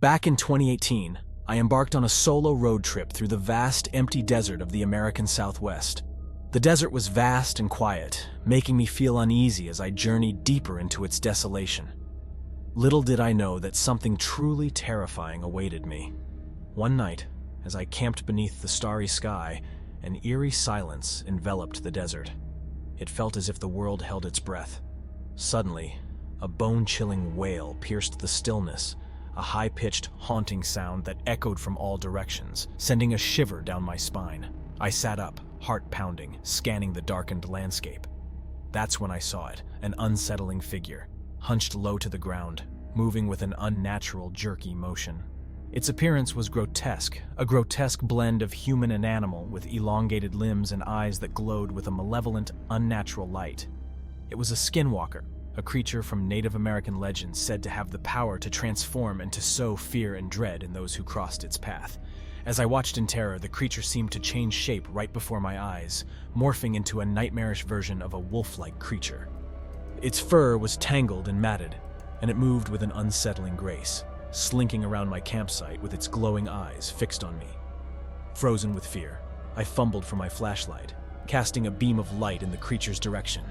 Back in 2018, I embarked on a solo road trip through the vast, empty desert of the American Southwest. The desert was vast and quiet, making me feel uneasy as I journeyed deeper into its desolation. Little did I know that something truly terrifying awaited me. One night, as I camped beneath the starry sky, an eerie silence enveloped the desert. It felt as if the world held its breath. Suddenly, a bone-chilling wail pierced the stillness, a high-pitched, haunting sound that echoed from all directions, sending a shiver down my spine. I sat up, heart pounding, scanning the darkened landscape. That's when I saw it, an unsettling figure, hunched low to the ground, moving with an unnatural, jerky motion. Its appearance was grotesque, a grotesque blend of human and animal, with elongated limbs and eyes that glowed with a malevolent, unnatural light. It was a skinwalker, a creature from Native American legends said to have the power to transform and to sow fear and dread in those who crossed its path. As I watched in terror, the creature seemed to change shape right before my eyes, morphing into a nightmarish version of a wolf-like creature. Its fur was tangled and matted, and it moved with an unsettling grace, slinking around my campsite with its glowing eyes fixed on me. Frozen with fear, I fumbled for my flashlight, casting a beam of light in the creature's direction.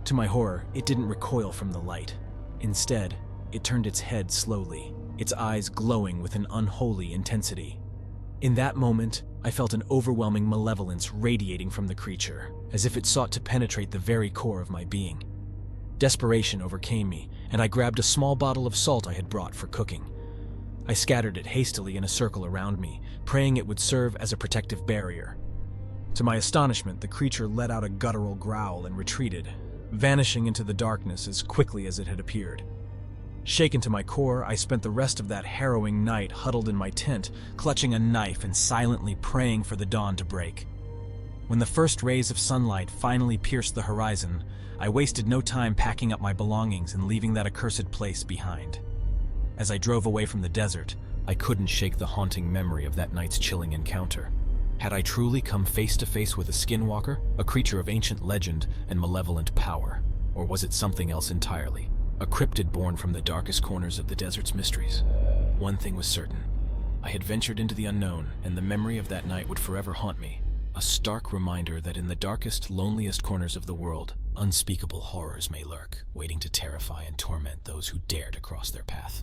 To my horror, it didn't recoil from the light. Instead, it turned its head slowly, its eyes glowing with an unholy intensity. In that moment, I felt an overwhelming malevolence radiating from the creature, as if it sought to penetrate the very core of my being. Desperation overcame me, and I grabbed a small bottle of salt I had brought for cooking. I scattered it hastily in a circle around me, praying it would serve as a protective barrier. To my astonishment, the creature let out a guttural growl and retreated, vanishing into the darkness as quickly as it had appeared. Shaken to my core, I spent the rest of that harrowing night huddled in my tent, clutching a knife and silently praying for the dawn to break. When the first rays of sunlight finally pierced the horizon, I wasted no time packing up my belongings and leaving that accursed place behind. As I drove away from the desert, I couldn't shake the haunting memory of that night's chilling encounter. Had I truly come face to face with a skinwalker, a creature of ancient legend and malevolent power? Or was it something else entirely? A cryptid born from the darkest corners of the desert's mysteries? One thing was certain. I had ventured into the unknown, and the memory of that night would forever haunt me. A stark reminder that in the darkest, loneliest corners of the world, unspeakable horrors may lurk, waiting to terrify and torment those who dare to cross their path.